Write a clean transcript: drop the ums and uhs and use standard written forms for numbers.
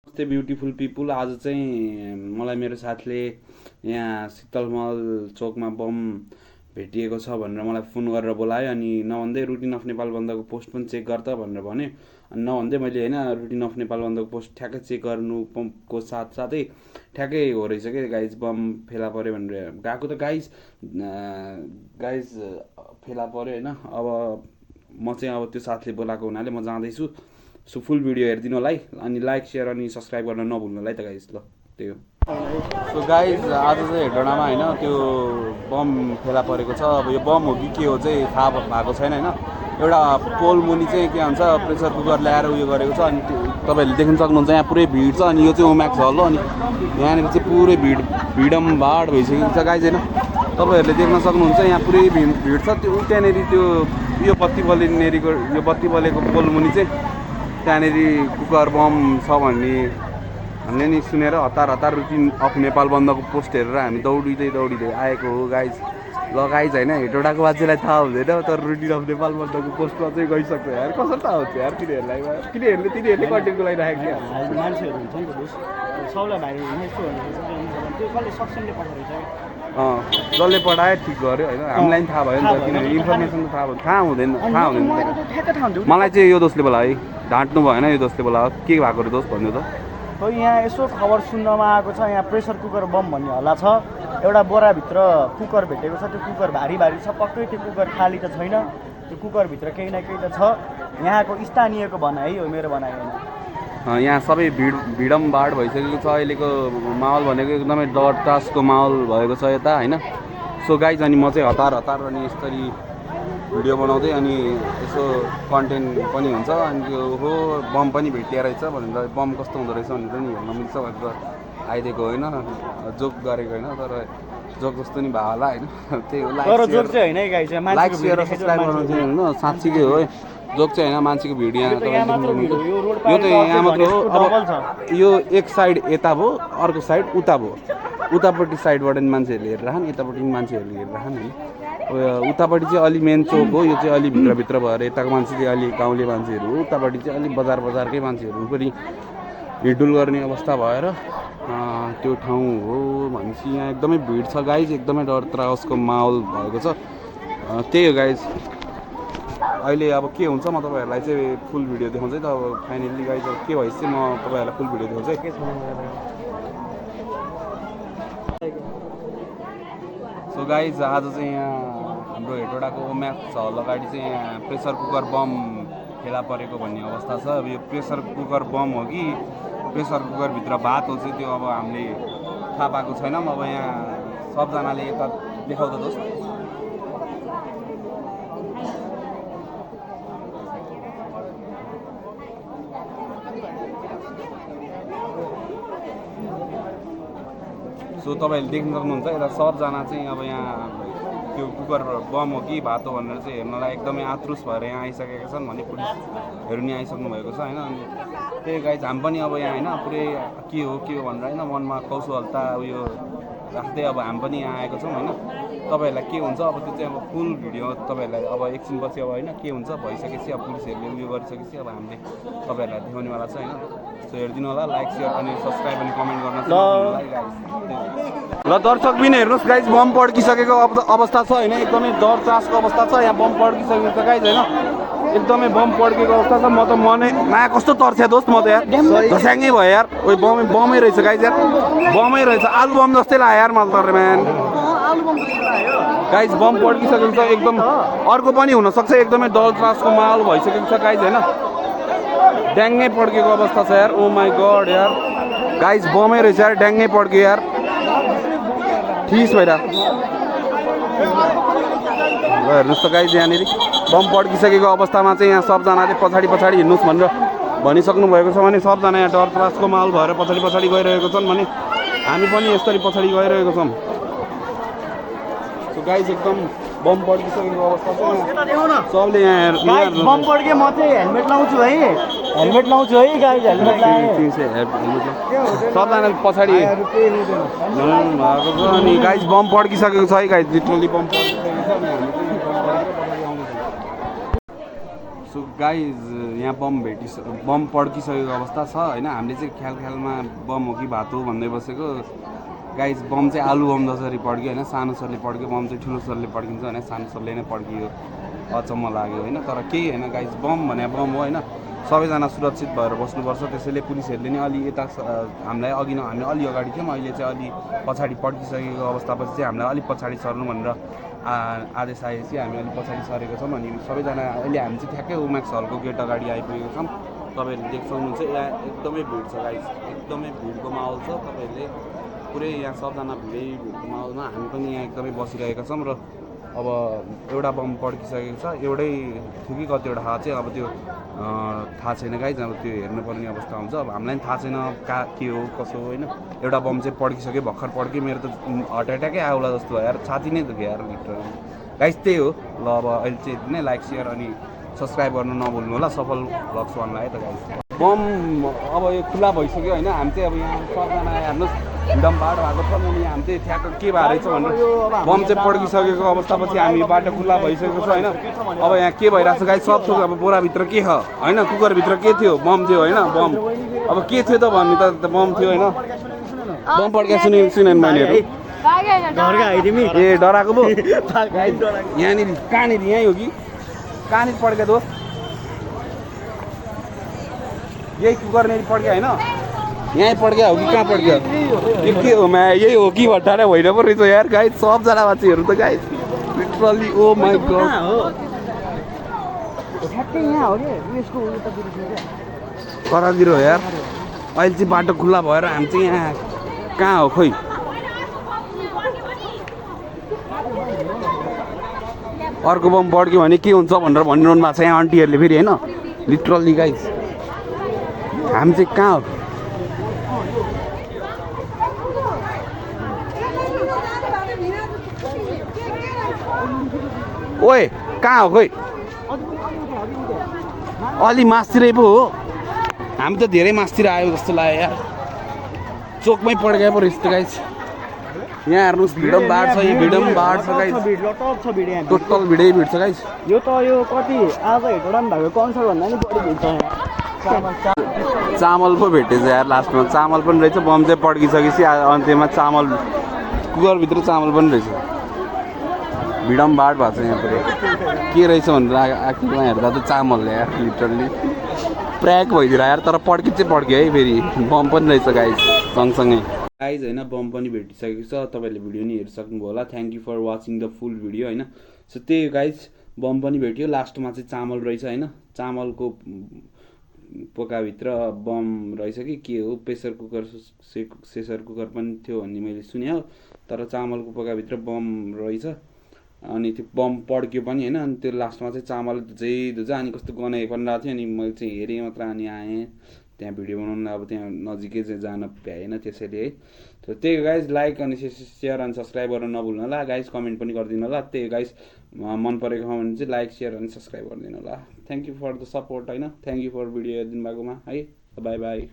नमस्ते beautiful people. आज चाहिँ मलाई मेरो साथीले यहाँ शीतलमहल चोकमा बम भेटिएको छ भनेर मलाई फोन गरेर बोलायो। अनि नभन्दै रुटिन अफ नेपाल बन्दको पोस्ट पनि चेक गर त भनेर भन्यो। अनि नभन्दै मैले होइन रुटिन अफ नेपाल बन्दको पोस्ट ठ्याक्कै चेक गर्नुको साथसाथै ठ्याक्कै हो रहेछ कि गाइज बम फेला पऱ्यो भनेर गएको त गाइज फेला पऱ्यो होइन। अब म चाहिँ अब त्यो साथीले बोलाएको हुनाले म जाँदैछु। सो फुल भिडियो हेरिदिनु होला है। अनि लाइक सेयर अनि सब्सक्राइब गर्न नभुल्नु होला है त गाइज। ल त्यही हो। सो गाइज आज चाहिँ हेडोडामा होइन त्यो बम फेला परेको छ। अब यो बम हो कि के हो चाहिँ थाहा भएको छैन होइन। एउटा पोल मुनि चाहिँ के भन्छ प्रेसर कुकर ल्याएर उयो गरेको छ। अनि तपाईँहरूले देख्न सक्नुहुन्छ यहाँ पुरै भिड छ। अनि यो चाहिँ ओम्याक्स हल हो। अनि यहाँनिर चाहिँ पुरै भिडमभाड भइसकेको छ गाइज होइन। तपाईँहरूले देख्न सक्नुहुन्छ यहाँ पुरै भिड छ। त्यो त्यहाँनिर त्यो यो बत्ती बलिनेरिको यो बत्ती बलेको पोल मुनि चाहिँ त्यहाँनिर कुकर बम छ भन्ने नि सुनेर हतार रुटिन अफ नेपाल बन्दको पोस्ट हेरेर हामी दौडिँदै आएको हो गाइज। ल गाइज होइन हेटौडाको बाजेलाई थाहा हुँदैन तर रुटिन अफ नेपाल बन्दको पोस्टमा चाहिँ गइसक्छ यार। कसरी थाहा हुन्छ यार तिनीहरूले कन्टेन्टको लागि राखेको क्या मान्छेहरू हुन्छ नि त सबलाई भाइ त्यो कसले सक्सनले पठाएको छ। जसले पठायो ठिक गर्यो होइन। हामीलाई पनि थाहा भयो नि त किनभने इन्फर्मेसन त थाहा हुँदैन। मलाई चाहिँ यो दोस्तले बोलायो है। ढाँट्नु भएन यो दोस्तले बोलायो। के भएको रे दोस्त भन्नु त। खै यहाँ यसो खबर सुन्नमा आएको छ यहाँ प्रेसर कुकर बम भन्ने हल्ला छ। एउटा बोराभित्र कुकर भेटेको छ। त्यो कुकर भारी छ पक्कै। त्यो कुकर खाली त छैन। त्यो कुकरभित्र केही न केही त छ। यहाँको स्थानीयको भनाइ हो मेरो भनाइ होइन। यहाँ सबै भिडमभाड भइसकेको छ। अहिलेको माहौल भनेको एकदमै डर त्रासको माहौल भएको छ यता होइन। सो गाइज अनि म चाहिँ हतार अनि यसरी भिडियो बनाउँदै अनि यसो कन्टेन्ट पनि हुन्छ। अनि त्यो हो बम पनि भेटिया रहेछ भनेर बम कस्तो हुँदो रहेछ भनेर नि हेर्न मिल्छ भनेर आइदिएको होइन। जोक गरेको होइन तर जोक जस्तो नि भयो होला होइन। त्यही हो। लाइक सेयर सब्सक्राइब गर्नु चाहिँ होइन साँच्चीकै हो है। जोक चाहिँ होइन मान्छेको भिड यहाँ यो त यहाँ मात्र हो। अब यो एक साइड यता भयो अर्को साइड उता भयो। उतापट्टि साइडबाट नि मान्छेहरूले हेरेर राखन् यतापट्टि पनि मान्छेहरूले हेरेर राखन् होइन। उतापट्टि चाहिँ अलि मेन चोक हो। यो चाहिँ अलि भित्र भएर यताको मान्छे चाहिँ अलि गाउँले मान्छेहरू हो। उतापट्टि चाहिँ अलिक बजारकै मान्छेहरू पनि हिडुल गर्ने अवस्था भएर त्यो ठाउँ हो भनेपछि यहाँ एकदमै भिड छ गाइज। एकदमै डर त्रासको माहौल भएको छ। त्यही हो गाइज। अहिले अब के हुन्छ म तपाईँहरूलाई चाहिँ फुल भिडियो देखाउँछु है त। अब फाइनली गाइज अब के भएपछि चाहिँ म तपाईँहरूलाई फुल भिडियो देखाउँछु है। सो गाइज आज चाहिँ यहाँ हाम्रो हेटौडाको ओम्याक्स हल अगाडि चाहिँ यहाँ प्रेसर कुकर बम फेला परेको भन्ने अवस्था छ। अब यो प्रेसर कुकर बम हो कि प्रेसर कुकरभित्र भात हो चाहिँ त्यो अब हामीले थाहा पाएको छैनौँ। अब यहाँ सबजनाले यता देखाउ त दोस्त। सो तपाईँहरूले देख्न सक्नुहुन्छ यता सबजना चाहिँ अब यहाँ त्यो कुकर बम हो कि भात हो भनेर चाहिँ हेर्नलाई एकदमै आत्रुस भएर यहाँ आइसकेका छन् भने पुलिसहरू नि आइसक्नु भएको छ होइन। अनि त्यही गाइज हामी पनि अब यहाँ होइन पुरै के हो भनेर होइन मनमा कौशलता उयो राख्दै अब हामी पनि यहाँ आएको छौँ होइन। तपाईँहरूलाई के हुन्छ अब त्यो चाहिँ अब फुल भिडियो तपाईँहरूलाई अब एकछिनपछि अब होइन के हुन्छ भइसकेपछि अब पुलिसहरूले उयो गरिसकेपछि अब हामीले तपाईँहरूलाई देखाउनेवाला छ होइन। सो हेरिदिनु होला। लाइक सेयर अनि सब्सक्राइब अनि कमेन्ट गर्न ल दर्शक पनि हेर्नुहोस् गाइज बम पड्किसकेको अवस्था छ होइन। एकदमै डर त्रासको अवस्था छ। यहाँ बम पड्किसकेको छ गाइज होइन। एकदमै बम पड्केको अवस्था छ। म त माया कस्तो तर्स्या दोस्त म त यार झस्याङ्गै भयो यार। ओइ बमै रहेछ गाइज यार। बमै रहेछ आलु बम जस्तै लाग्यो यार मलाई त म्यान। गाइज बम पड्किसकेको छ एकदम। अर्को पनि हुनसक्छ। एकदमै डर त्रासको माहौल भइसकेको छ गाइज होइन। ड्याङ्गै पड्केको अवस्था छ यार। ओ माई गड यार गाइज बमै रहेछ यार। ड्याङ्गै पड्क्यो यार। ठिस भइरहेको हेर्नुहोस् त गाइज यहाँनिर बम पड्किसकेको अवस्थामा चाहिँ यहाँ सबजनाले पछाडि हिँड्नुहोस् भनेर भनिसक्नु भएको छ भने सबजना यहाँ डर त्रासको माहौल भएर पछाडि गइरहेको छन् भने हामी पनि यसरी पछाडि गइरहेको छौँ। सो गाइज एकदम बम पड्किसकेको अवस्था छ। सबले यहाँ बम पड्क्यो। म चाहिँ हेलमेट लाउँछु है। हेलमेट लाउँछु है गाइज। हेलमेट सबजना पछाडि भएको छ। अनि गाइज बम पड्किसकेको छ है गाइज। लिटरली बम पड्किसकेको छ। सो गाइज यहाँ बम पड्किसकेको अवस्था छ होइन। हामीले चाहिँ ख्यालमा बम हो कि भात हो भन्दै बसेको। गाइज बम चाहिँ आलु बम जसरी पड्क्यो होइन, सानो सरले पड्क्यो, बम चाहिँ ठुलो सरले पड्किन्छ होइन, सानो सरले नै पड्कियो, अचम्म लाग्यो होइन। तर केही होइन गाइज, बम भने बम हो होइन। सबैजना सुरक्षित भएर बस्नुपर्छ। त्यसैले पुलिसहरूले नि अलि यता हामीलाई हामी अलि अगाडि थियौँ, अहिले चाहिँ अलि पछाडि पड्किसकेको अवस्थापछि चाहिँ हामीलाई अलिक पछाडि सर्नु भनेर आदेश आएपछि हामी अलिक पछाडि सरेको छौँ। अनि सबैजना अहिले हामी चाहिँ ठ्याक्कै उमेक्स हलको गेट अगाडि आइपुगेको छौँ। तपाईँहरूले देख्न सक्नुहुन्छ यहाँ एकदमै भिड छ गाइज, एकदमै भिडको माहौल छ। तपाईँहरूले पुरै यहाँ सबजना भिडको माहौलमा हामी पनि यहाँ एकदमै बसिरहेका छौँ। र अब एउटा बम पड्किसकेको छ, एउटै थियो कि कतिवटा चाहिँ अब त्यो थाहा छैन गाइज। अब त्यो हेर्नुपर्ने अवस्था हुन्छ। अब हामीलाई पनि थाहा छैन के हो कसो हो होइन। एउटा बम चाहिँ पड्किसक्यो, भर्खर पड्क्यो, मेरो त हार्ट एट्याकै आउला जस्तो भयो यार, छाती नै दुख्यो यार लिटरली गाइज। त्यही हो ल। अब अहिले चाहिँ यति नै, लाइक सेयर अनि सब्सक्राइब गर्नु नभुल्नु होला। सफल भ्लग्स वानलाई है त गाइज। बम अब यो खुला भइसक्यो होइन। हामी चाहिँ अब यहाँ सबजना हेर्नुहोस् एकदम बाटो भएको छ। अनि हामी चाहिँ ठ्याक्क के भएर रहेछ भनेर बम चाहिँ पड्किसकेको अवस्थापछि हामी बाटो खुल्ला भइसकेको छ होइन। अब यहाँ के भइरहेको छ गाइज, सब थोक अब बोराभित्र के छ होइन, कुकरभित्र के थियो, बम थियो होइन। बम अब के थियो त भन्ने त बम थियो होइन। बम पड्किया सुनेन मैले ए डराएको पो यहाँनिर कहाँनिर यहीँ हो कि कहाँनिर पड्क्यो दोस्त, यही कुकरनिर पड्क्यो होइन, यहीँ पड्क्यो हो कि कहाँ पड्क्यो, यो के हो म्या, यही हो कि भट्टारा होइन पो रहेछ यार गाइज। सबजना मान्छेहरू त guys literally oh my god करातिर हो यार। अहिले चाहिँ बाटो खुल्ला भएर हामी चाहिँ यहाँ कहाँ हो खोइ। अर्को बम पड्क्यो भने के हुन्छ भनेर भनिरहनु भएको छ यहाँ आन्टीहरूले फेरि होइन। लिटरली गाइज हामी चाहिँ कहाँ हो, ओए कहाँ हो खोइ, अलि मासतिरै पो हो। हामी त धेरै मासतिर आयो जस्तो लाग्यो यार, चोकमै पड्क्यो पो रहेछ गाइज। यहाँ हेर्नुहोस् भिड पनि बाढ छ, यी भिड पनि बाढ छ गाइज, टोटल भिडै भिड छ गाइज। यो त यो कति आज हेटौँडा पनि भएको कन्सर्ट भन्दा नि बढी भिड छ यहाँ। चामल पो भेटेछ यार लास्टमा, चामल पनि रहेछ। बम चाहिँ पड्किसकेपछि अन्त्यमा चामल, कुकरभित्र चामल पनि रहेछ। भिड पनि बाढ भएको छ यहाँ पुरै, के रहेछ भनेर आखिरमा हेर्दा त चामल यार लिटरली प्र्याक भइदिएर यार। तर पड्कि चाहिँ पड्क्यो है, फेरि बम पनि रहेछ गाइज सँगसँगै गाइज होइन। बम पनि भेटिसकेको छ, तपाईँहरूले भिडियो नि हेरिसक्नुभयो होला। Thank you for watching the full video होइन। सो त्यही गाइज, बम पनि भेट्यो, लास्टमा चाहिँ चामल रहेछ होइन। चामलको पोकाभित्र बम रहेछ कि के हो, प्रेसर कुकर पनि थियो भन्ने मैले सुने हो। तर चामलको पोकाभित्र बम रहेछ अनि त्यो बम पड्क्यो पनि होइन। अनि त्यो लास्टमा चाहिँ चामल धुजै अनि कस्तो गनाइ पनि रहेको थियो। अनि मैले चाहिँ हेरेँ मात्र अनि आएँ त्यहाँ भिडियो बनाउनु। अब त्यहाँ नजिकै चाहिँ जान भ्याएन त्यसैले है। तर त्यही गाइज, लाइक अनि सेयर अनि सब्सक्राइब गर्न नभुल्नु होला गाइज। कमेन्ट पनि गरिदिनु होला। त्यही गाइज, मन परेको छ भने चाहिँ लाइक सेयर अनि सब्सक्राइब गरिदिनु होला। Thank you for the support होइन। थ्याङ्क यू फर भिडियो हेरिदिनु भएकोमा है। Bye by.